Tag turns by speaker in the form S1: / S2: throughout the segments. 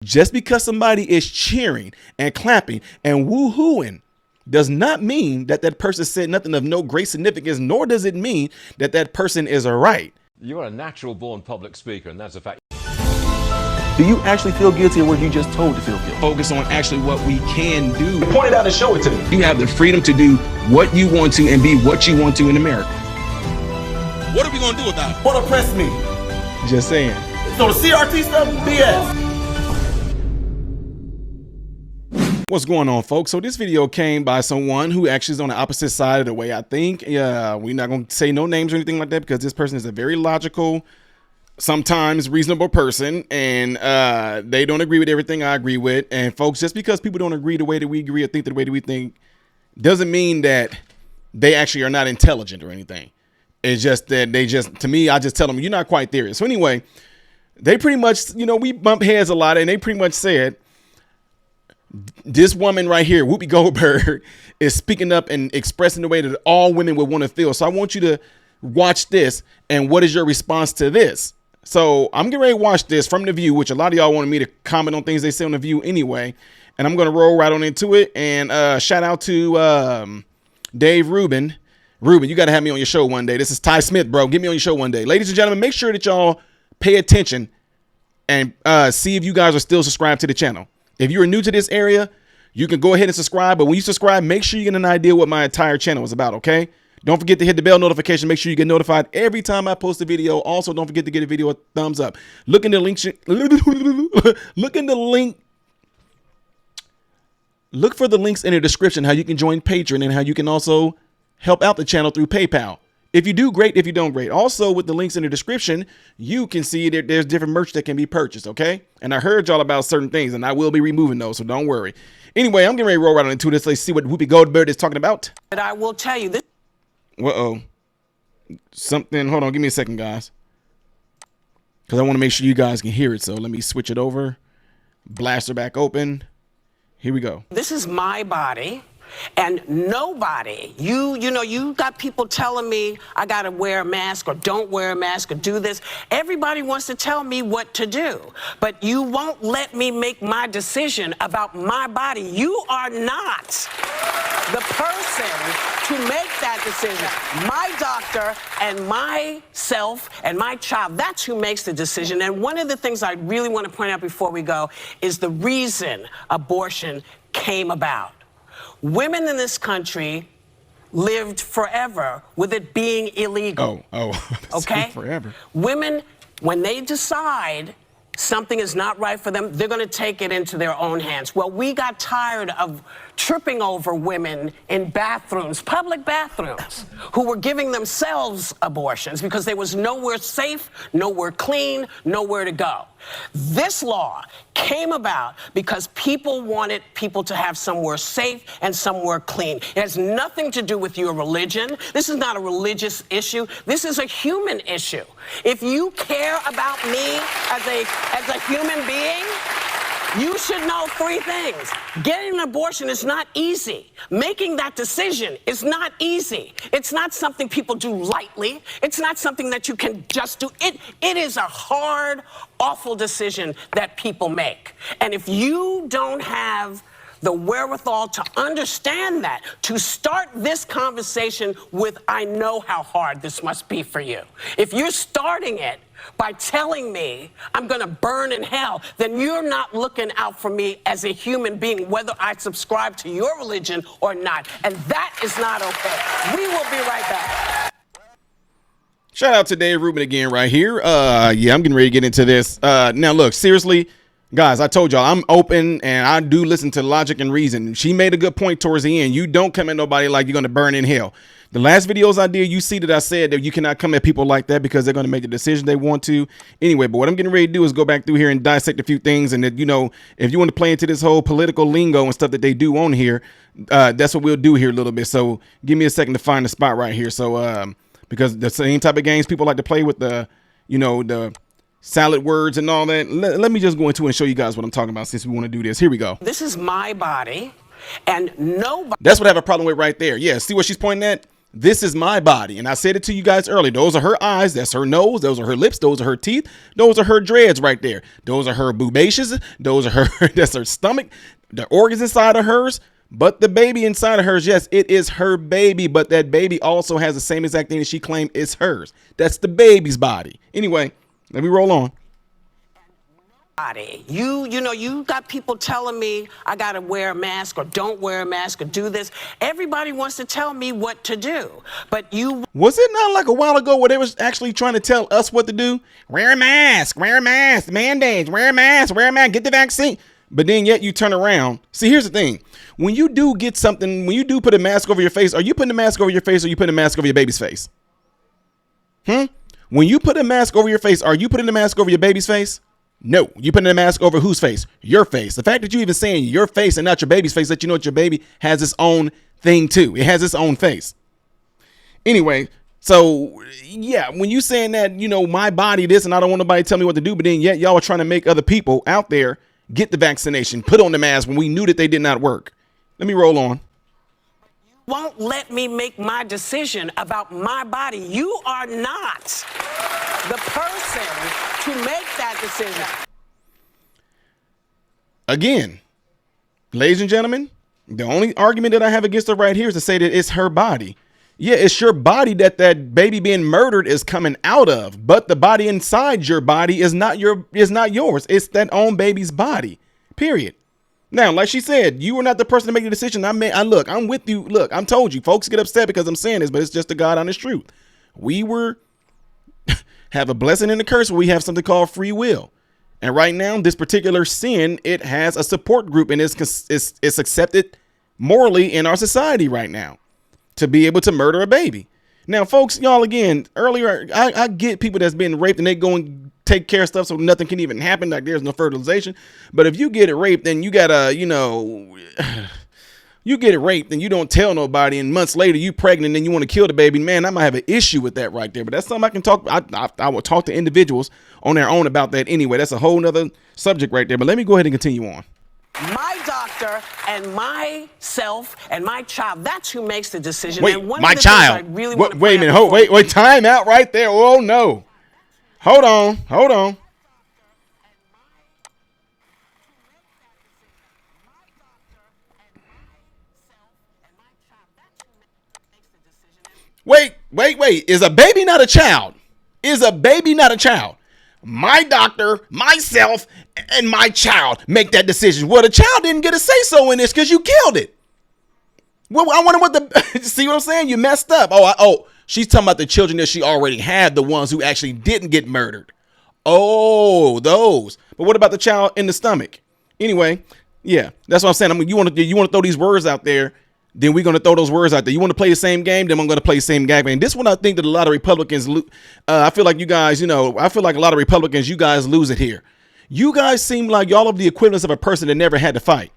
S1: Just because somebody is cheering and clapping and woo-hooing does not mean that that person said nothing of no great significance, nor does it mean that that person is right.
S2: You are a natural born public speaker, and that's a fact.
S3: Do you actually feel guilty, or were you just told to feel guilty?
S1: Focus on actually what we can do.
S3: Point it out and show it to me.
S1: You have the freedom to do what you want to and be what you want to in America.
S4: What are we going to do about it?
S3: What oppressed me?
S1: Just saying.
S3: So the CRT stuff, BS.
S1: What's going on, folks? So this video came by someone who actually is on the opposite side of the way I think. We're not going to say no names or anything like that because this person is a very logical, sometimes reasonable person, and they don't agree with everything I agree with. And folks, just because people don't agree the way that we agree or think the way that we think doesn't mean that they actually are not intelligent or anything. It's just that to me, I just tell them, you're not quite there. So anyway, they pretty much, we bump heads a lot, and they pretty much said, this woman right here, Whoopi Goldberg, is speaking up and expressing the way that all women would want to feel. So I want you to watch this. And what is your response to this? So I'm getting ready to watch this from The View, which a lot of y'all wanted me to comment on things they say on The View anyway. And I'm going to roll right on into it. And shout out to Dave Rubin. Rubin, you got to have me on your show one day. This is Ty Smith, bro. Get me on your show one day. Ladies and gentlemen, make sure that y'all pay attention and see if you guys are still subscribed to the channel. If you are new to this area, you can go ahead and subscribe. But when you subscribe, make sure you get an idea what my entire channel is about, okay? Don't forget to hit the bell notification. Make sure you get notified every time I post a video. Also, don't forget to give the video a thumbs up. Look in the link. Look for the links in the description, how you can join Patreon and how you can also help out the channel through PayPal. If you do, great. If you don't, great. Also, with the links in the description, you can see that there's different merch that can be purchased, okay? And I heard y'all about certain things, and I will be removing those, so don't worry. Anyway, I'm getting ready to roll right on into this. Let's see what Whoopi Goldberg is talking about.
S5: But I will tell you this.
S1: Uh-oh. Something. Hold on. Give me a second, guys. Because I want to make sure you guys can hear it, so let me switch it over. Blaster back open. Here we go.
S5: This is my body. And nobody, you got people telling me I got to wear a mask or don't wear a mask or do this. Everybody wants to tell me what to do, but you won't let me make my decision about my body. You are not the person to make that decision. My doctor and myself and my child, that's who makes the decision. And one of the things I really want to point out before we go is the reason abortion came about. Women in this country lived forever with it being illegal.
S1: Okay. Forever.
S5: Women, when they decide something is not right for them, they're going to take it into their own hands. Well, we got tired of tripping over women in bathrooms, public bathrooms, who were giving themselves abortions because there was nowhere safe, nowhere clean, nowhere to go. This law came about because people wanted people to have somewhere safe and somewhere clean. It has nothing to do with your religion. This is not a religious issue. This is a human issue. If you care about me as a human being, you should know three things. Getting an abortion is not easy. Making that decision is not easy. It's not something people do lightly. It's not something that you can just do. It is a hard, awful decision that people make. And if you don't have the wherewithal to understand that, to start this conversation with, I know how hard this must be for you. If you're starting it by telling me I'm going to burn in hell, then you're not looking out for me as a human being, whether I subscribe to your religion or not. And that is not okay. We will be right back.
S1: Shout out to Dave Rubin again right here. I'm getting ready to get into this. Now, look, seriously, guys, I told y'all I'm open and I do listen to logic and reason. She made a good point towards the end. You don't come at nobody like you're going to burn in hell. The last videos I did, you see that I said that you cannot come at people like that because they're going to make the decision they want to anyway. But what I'm getting ready to do is go back through here and dissect a few things. And that, if you want to play into this whole political lingo and stuff that they do on here, that's what we'll do here a little bit. So give me a second to find the spot right here. So because the same type of games people like to play with the salad words and all that. Let me just go into it and show you guys what I'm talking about since we want to do this. Here we go.
S5: This is my body, and nobody.
S1: That's what I have a problem with right there. Yeah, see what she's pointing at? This is my body. And I said it to you guys earlier. Those are her eyes. That's her nose. Those are her lips. Those are her teeth. Those are her dreads right there. Those are her boobaceous. Those are her, that's her stomach, the organs inside of hers. But the baby inside of hers, yes, it is her baby. But that baby also has the same exact thing that she claimed is hers. That's the baby's body. Anyway, let me roll on.
S5: You know, you got people telling me I got to wear a mask or don't wear a mask or do this. Everybody wants to tell me what to do. But you...
S1: Was it not like a while ago where they was actually trying to tell us what to do? Wear a mask, mandates, wear a mask, get the vaccine. But then yet you turn around. See, here's the thing. When you do get something, when you do put a mask over your face, are you putting a mask over your face or are you putting a mask over your baby's face? When you put a mask over your face, are you putting a mask over your baby's face? No, you putting a mask over whose face? Your face. The fact that you even saying your face and not your baby's face, that you know that your baby has its own thing too. It has its own face. Anyway, so yeah, when you saying that, you know, my body this and I don't want nobody to tell me what to do, but then yet y'all are trying to make other people out there get the vaccination, put on the mask when we knew that they did not work. Let me roll on.
S5: Won't let me make my decision about my body. You are not the person to make that decision. Again,
S1: ladies and gentlemen, the only argument that I have against her right here is to say that it's her body. Yeah, it's your body that that baby being murdered is coming out of, but the body inside your body is not yours. It's that own baby's body, period. Now, like she said, you were not the person to make the decision. Look, I'm with you. Look, I'm told you, folks get upset because I'm saying this, but it's just the God honest truth. We have a blessing and a curse where we have something called free will. And right now, this particular sin, it has a support group and it's accepted morally in our society right now to be able to murder a baby. Now, folks, y'all, again, earlier, I get people that's been raped and they go and take care of stuff so nothing can even happen, like there's no fertilization. But if you get it raped, then you gotta, you know, you get it raped and you don't tell nobody, and months later you pregnant and you want to kill the baby, man, I might have an issue with that right there. But that's something I can talk. I will talk to individuals on their own about that anyway. That's a whole nother subject right there. But let me go ahead and continue on.
S5: My doctor and myself and my child, that's who makes the decision.
S1: Wait,
S5: and one
S1: my
S5: of the
S1: child.
S5: things I really
S1: Wait a minute. Wait, time out right there. Oh, no. Hold on. Wait. Is a baby not a child? My doctor, myself, and my child make that decision. Well, the child didn't get a say-so in this because you killed it. Well, I wonder what the... See what I'm saying? You messed up. Oh, she's talking about the children that she already had, the ones who actually didn't get murdered. Oh, those. But what about the child in the stomach? Anyway, yeah, that's what I'm saying. I mean, you want to throw these words out there, then we're going to throw those words out there. You want to play the same game, then I'm going to play the same game. And this one, I think that a lot of Republicans, I feel like you guys, I feel like a lot of Republicans, you guys lose it here. You guys seem like y'all of the equivalence of a person that never had to fight.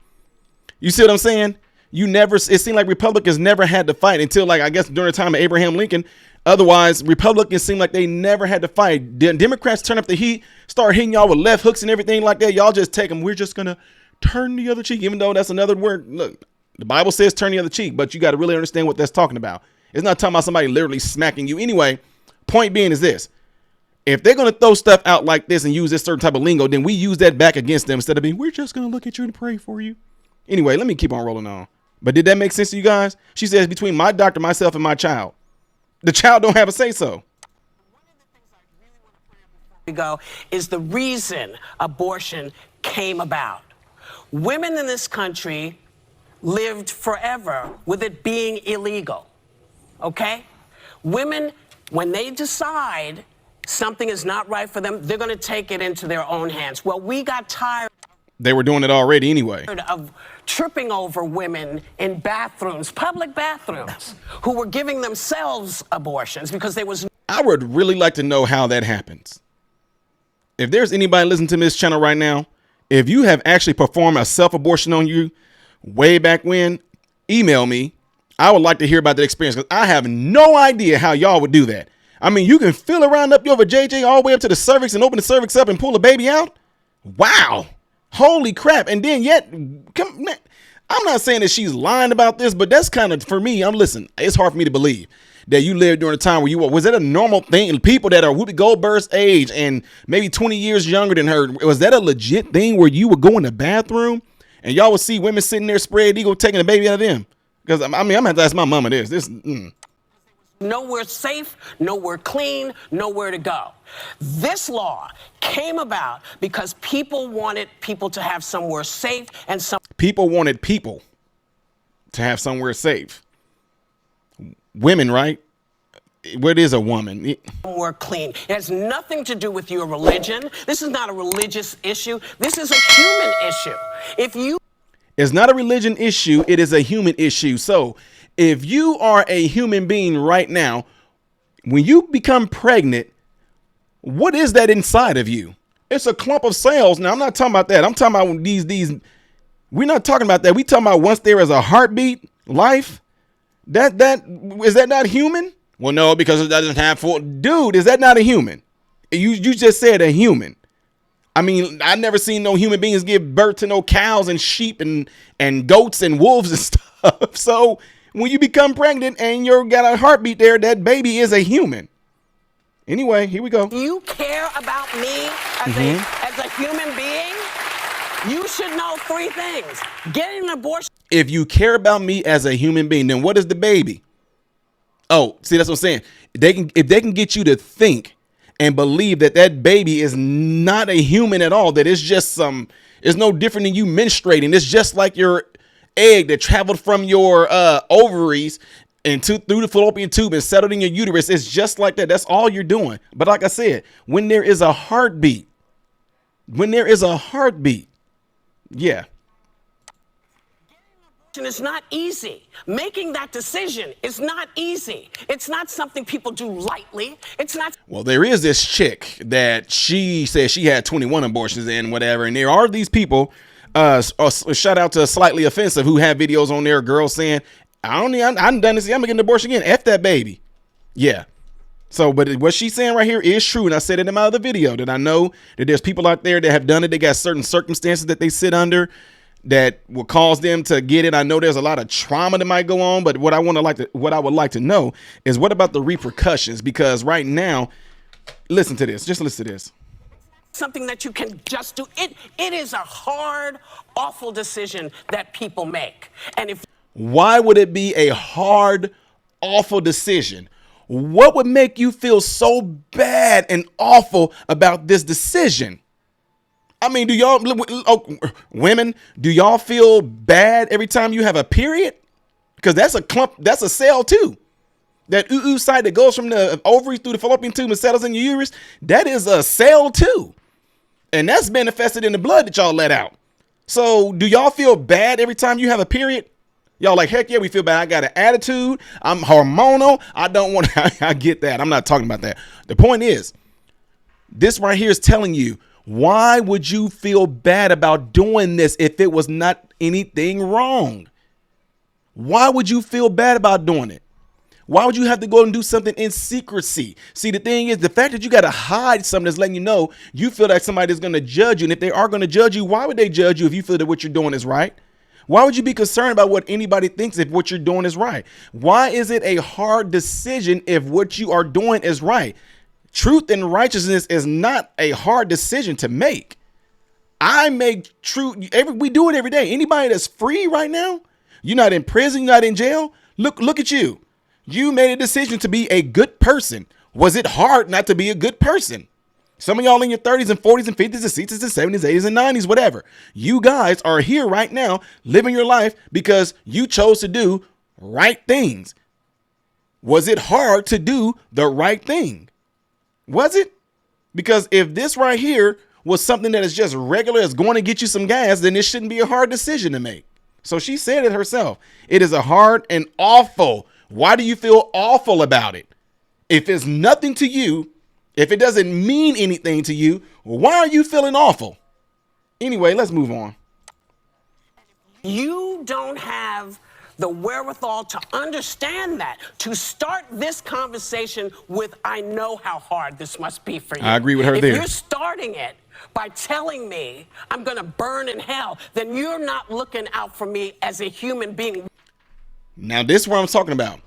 S1: You see what I'm saying? It seemed like Republicans never had to fight until, like, I guess during the time of Abraham Lincoln. Otherwise, Republicans seem like they never had to fight. Democrats turn up the heat, start hitting y'all with left hooks and everything like that. Y'all just take them. We're just going to turn the other cheek, even though that's another word. Look, the Bible says turn the other cheek, but you got to really understand what that's talking about. It's not talking about somebody literally smacking you. Anyway, point being is this. If they're going to throw stuff out like this and use this certain type of lingo, then we use that back against them instead of being, we're just going to look at you and pray for you. Anyway, let me keep on rolling on. But did that make sense to you guys? She says between my doctor, myself, and my child. The child don't have a say-so.
S5: One of the things I really want to point out before we go is the reason abortion came about. Women in this country lived forever with it being illegal, okay? Women, when they decide something is not right for them, they're going to take it into their own hands. Well, we got tired.
S1: They were doing it already anyway.
S5: Of tripping over women in bathrooms, public bathrooms, who were giving themselves abortions because there was...
S1: I would really like to know how that happens. If there's anybody listening to this channel right now, if you have actually performed a self-abortion on you way back when, email me. I would like to hear about that experience because I have no idea how y'all would do that. I mean, you can feel around up your vajayjay all the way up to the cervix and open the cervix up and pull a baby out. Wow. Holy crap. And then yet, I'm not saying that she's lying about this, but that's kind of, for me, listen, it's hard for me to believe that you lived during a time where was that a normal thing? And people that are Whoopi Goldberg's age and maybe 20 years younger than her, was that a legit thing where you would go in the bathroom and y'all would see women sitting there spread eagle taking a baby out of them? Because, I'm going to have to ask my mama this.
S5: Nowhere safe, nowhere clean, nowhere to go. This law came about because people wanted people to have somewhere safe and
S1: people wanted people to have somewhere safe. Women, right? What is a woman?
S5: Somewhere clean. It has nothing to do with your religion. This is not a religious issue. This is a human issue.
S1: It's not a religion issue. It is a human issue. So if you are a human being right now, when you become pregnant, what is that inside of you? It's a clump of cells. Now, I'm not talking about that. I'm talking about these. We're not talking about that. We talking about once there is a heartbeat, life. Is that not human? Well, no, because it doesn't have full. Dude, is that not a human? You just said a human. I mean, I've never seen no human beings give birth to no cows and sheep and goats and wolves and stuff. So when you become pregnant and you got a heartbeat there, that baby is a human. Anyway, here we go.
S5: You care about me as a human being? You should know three things. Getting an abortion.
S1: If you care about me as a human being, then what is the baby? Oh, see, that's what I'm saying. If they can get you to think and believe that baby is not a human at all, that it's just it's no different than you menstruating. It's just like your egg that traveled from your ovaries and through the fallopian tube and settled in your uterus. It's just like that. That's all you're doing. But like I said, when there is a heartbeat, yeah.
S5: It's not easy. Making that decision is not easy. It's not something people do lightly. It's not.
S1: Well, there is this chick that she says she had 21 abortions and whatever. And there are these people, shout out to Slightly Offensive, who have videos on there, girls saying, I haven't done this. I'm gonna get an abortion again. F that baby. Yeah. So, but what she's saying right here is true. And I said it in my other video that I know that there's people out there that have done it. They got certain circumstances that they sit under that will cause them to get it. I know there's a lot of trauma that might go on, but what I would like to know is what about the repercussions? Because right now, listen to this. Just listen to this.
S5: Something that you can just do. It is a hard, awful decision that people make. And
S1: why would it be a hard, awful decision? What would make you feel so bad and awful about this decision? I mean, women, do y'all feel bad every time you have a period? Because that's a cell too. That ooh site that goes from the ovaries through the fallopian tube and settles in your uterus, that is a cell too. And that's manifested in the blood that y'all let out. So do y'all feel bad every time you have a period? Y'all like, heck yeah, we feel bad. I got an attitude. I'm hormonal. I don't want to, I get that. I'm not talking about that. The point is, this right here is telling you, why would you feel bad about doing this if it was not anything wrong? Why would you feel bad about doing it? Why would you have to go and do something in secrecy? See, the thing is, the fact that you got to hide something that's letting you know you feel like somebody's going to judge you. And if they are going to judge you, why would they judge you if you feel that what you're doing is right? Why would you be concerned about what anybody thinks if what you're doing is right? Why is it a hard decision if what you are doing is right? Truth and righteousness is not a hard decision to make. I make truth. We do it every day. Anybody that's free right now, you're not in prison, you're not in jail. Look at you. You made a decision to be a good person. Was it hard not to be a good person? Some of y'all in your 30s and 40s and 50s and 60s and 70s, 80s and 90s, whatever. You guys are here right now living your life because you chose to do right things. Was it hard to do the right thing? Was it? Because if this right here was something that is just regular, is going to get you some gas, then it shouldn't be a hard decision to make. So she said it herself. It is a hard and awful. Why do you feel awful about it? If it's nothing to you, if it doesn't mean anything to you, why are you feeling awful? Anyway, let's move on.
S5: You don't have the wherewithal to understand that, to start this conversation with, I know how hard this must be for you.
S1: I agree with her there.
S5: If you're starting it by telling me I'm going to burn in hell, then you're not looking out for me as a human being.
S1: Now, this is what I'm talking about.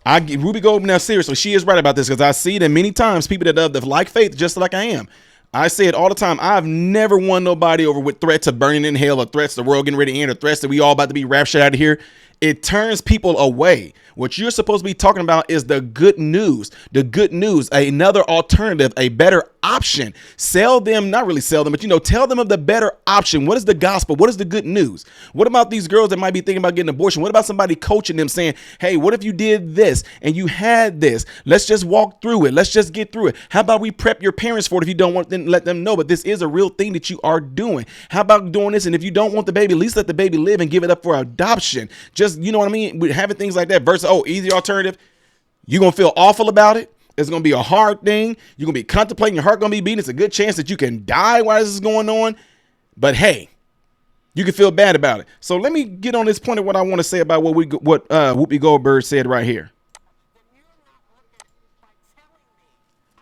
S1: I get Whoopi Goldberg. Now, seriously, she is right about this, because I see that many times people that have the like faith, just like I am. I say it all the time. I've never won nobody over with threats of burning in hell, or threats the world getting ready to end, or threats that we all about to be raptured out of here. It turns people away. What you're supposed to be talking about is the good news. The good news, another alternative, a better option. Sell them, not really sell them, but, you know, tell them of the better option. What is the gospel? What is the good news? What about these girls that might be thinking about getting an abortion? What about somebody coaching them, saying, hey, what if you did this and you had this? Let's just walk through it. Let's just get through it. How about we prep your parents for it if you don't want them, let them know, but this is a real thing that you are doing. How about doing this? And if you don't want the baby, at least let the baby live and give it up for adoption. Just, you know what I mean? With having things like that versus, oh, easy alternative. You're going to feel awful about it. It's going to be a hard thing. You're going to be contemplating. Your heart going to be beating. It's a good chance that you can die while this is going on. But hey, you can feel bad about it. So let me get on this point of what I want to say about what Whoopi Goldberg said right here.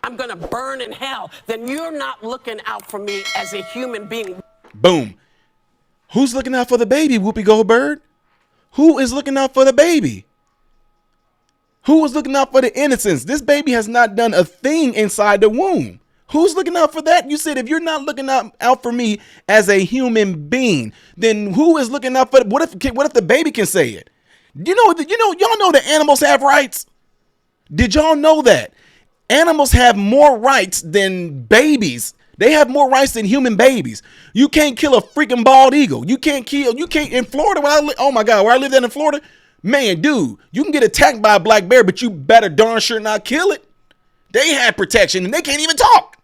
S5: I'm going to burn in hell. Then you're not looking out for me as a human being.
S1: Boom. Who's looking out for the baby, Whoopi Goldberg? Who is looking out for the baby? Who was looking out for the innocence? This baby has not done a thing inside the womb. Who's looking out for that? You said, if you're not looking out for me as a human being, then who is looking out for it? What if the baby can say it? Y'all know that animals have rights. Did y'all know that? Animals have more rights than babies. They have more rights than human babies. You can't kill a freaking bald eagle. You can't in Florida. Oh my God, where I lived in Florida, man, dude, you can get attacked by a black bear, but you better darn sure not kill it. They had protection and they can't even talk.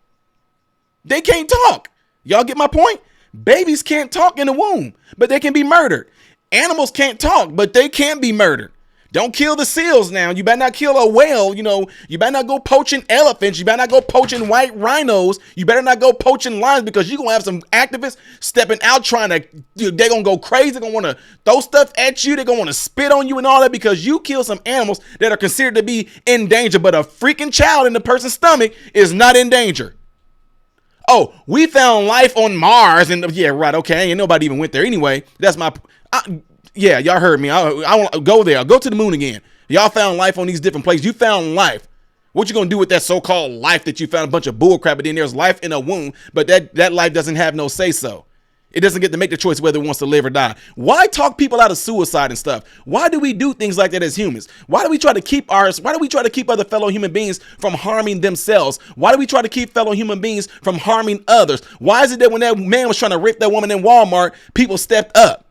S1: They can't talk. Y'all get my point? Babies can't talk in the womb, but they can be murdered. Animals can't talk, but they can be murdered. Don't kill the seals now. You better not kill a whale. You better not go poaching elephants. You better not go poaching white rhinos. You better not go poaching lions, because you're going to have some activists stepping out they're going to go crazy. They're going to want to throw stuff at you. They're going to want to spit on you and all that, because you kill some animals that are considered to be in danger. But a freaking child in the person's stomach is not in danger. Oh, we found life on Mars. And yeah, right. Okay. Ain't nobody even went there anyway. That's yeah, y'all heard me. I want to go there. I'll go to the moon again. Y'all found life on these different places. You found life. What you gonna do with that so-called life that you found? A bunch of bull crap, but then there's life in a womb, but that life doesn't have no say-so. It doesn't get to make the choice whether it wants to live or die. Why talk people out of suicide and stuff? Why do we do things like that as humans? Why do we try to keep other fellow human beings from harming themselves? Why do we try to keep fellow human beings from harming others? Why is it that when that man was trying to rape that woman in Walmart, people stepped up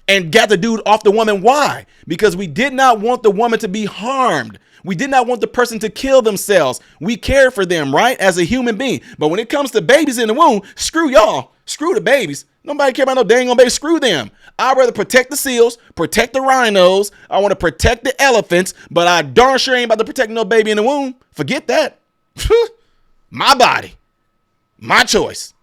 S1: and got the dude off the woman? Why? Because we did not want the woman to be harmed. We did not want the person to kill themselves. We care for them, right? As a human being. But when it comes to babies in the womb, screw y'all. Screw the babies. Nobody care about no dang on baby. Screw them. I'd rather protect the seals, protect the rhinos. I want to protect the elephants, but I darn sure ain't about to protect no baby in the womb. Forget that. My body. My choice.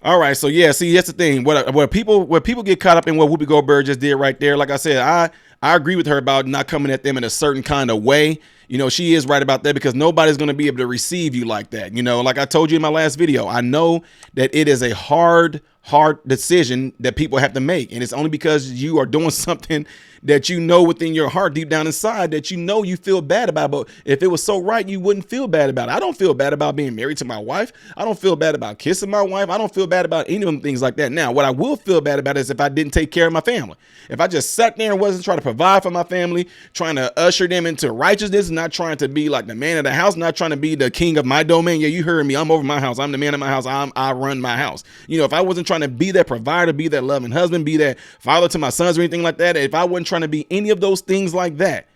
S1: All right, so yeah, see, that's the thing. What people get caught up in what Whoopi Goldberg just did right there. Like I said, I agree with her about not coming at them in a certain kind of way. She is right about that, because nobody's going to be able to receive you like that. Like I told you in my last video, I know that it is a hard decision that people have to make. And it's only because you are doing something that within your heart, deep down inside, that you feel bad about. But if it was so right, you wouldn't feel bad about it. I don't feel bad about being married to my wife. I don't feel bad about kissing my wife. I don't feel bad about any of them things like that. Now, what I will feel bad about is if I didn't take care of my family. If I just sat there and wasn't trying to provide for my family, trying to usher them into righteousness, not trying to be like the man of the house, not trying to be the king of my domain. Yeah, you heard me. I'm over my house. I'm the man of my house. I run my house. If I wasn't trying to be that provider, be that loving husband, be that father to my sons or anything like that, if I wasn't trying to be any of those things like that,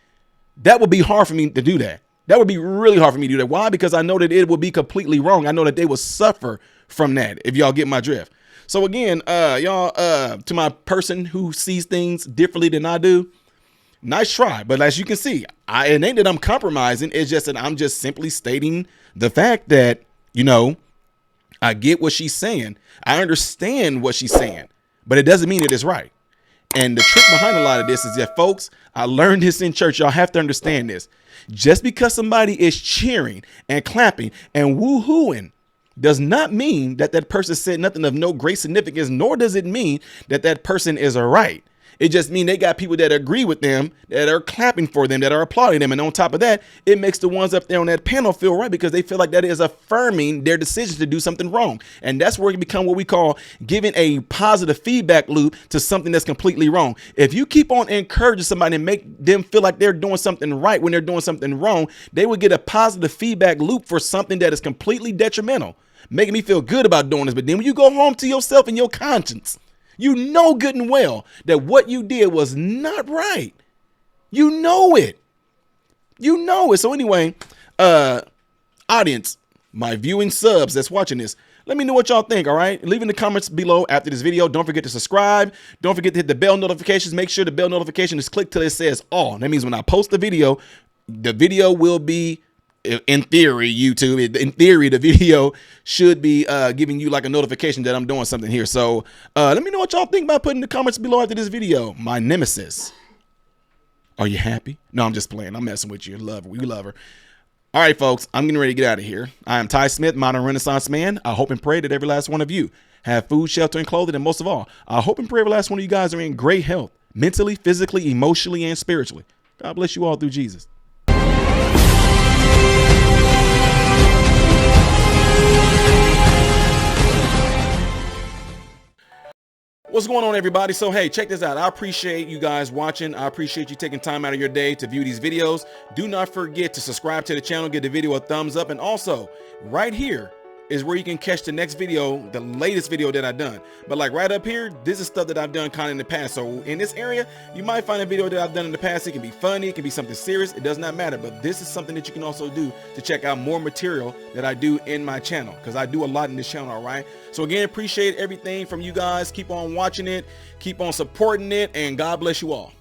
S1: that would be hard for me to do that. That would be really hard for me to do that. Why? Because I know that it would be completely wrong. I know that they will suffer from that, if y'all get my drift. So again, y'all, to my person who sees things differently than I do, nice try. But as you can see, it ain't that I'm compromising. It's just that I'm just simply stating the fact that, I get what she's saying. I understand what she's saying, but it doesn't mean it is right. And the trick behind a lot of this is that, folks, I learned this in church. Y'all have to understand this. Just because somebody is cheering and clapping and woo-hooing does not mean that that person said nothing of no great significance, nor does it mean that that person is right. It just means they got people that agree with them, that are clapping for them, that are applauding them. And on top of that, it makes the ones up there on that panel feel right because they feel like that is affirming their decision to do something wrong. And that's where it can become what we call giving a positive feedback loop to something that's completely wrong. If you keep on encouraging somebody and make them feel like they're doing something right when they're doing something wrong, they would get a positive feedback loop for something that is completely detrimental, making me feel good about doing this. But then when you go home to yourself and your conscience, you know good and well that what you did was not right. You know it. You know it. So anyway, audience, my viewing subs that's watching this, let me know what y'all think, all right? Leave in the comments below after this video. Don't forget to subscribe. Don't forget to hit the bell notifications. Make sure the bell notification is clicked till it says all. That means when I post the video will be, in theory, YouTube, in theory, the video should be giving you like a notification that I'm doing something here. So let me know what y'all think about putting in the comments below after this video. My nemesis. Are you happy? No, I'm just playing. I'm messing with you. Love her. We love her. All right, folks, I'm getting ready to get out of here. I am Ty Smith, Modern Renaissance Man. I hope and pray that every last one of you have food, shelter, and clothing. And most of all, I hope and pray every last one of you guys are in great health, mentally, physically, emotionally, and spiritually. God bless you all through Jesus. What's going on, everybody? So, hey, check this out. I appreciate you guys watching. I appreciate you taking time out of your day to view these videos. Do not forget to subscribe to the channel, give the video a thumbs up, and also right here is where you can catch the next video, the latest video that I've done. But like right up here, this is stuff that I've done kind of in the past. So in this area, you might find a video that I've done in the past. It can be funny, it can be something serious. It does not matter. But this is something that you can also do to check out more material that I do in my channel, because I do a lot in this channel, all right? So again, appreciate everything from you guys. Keep on watching it, keep on supporting it, and God bless you all.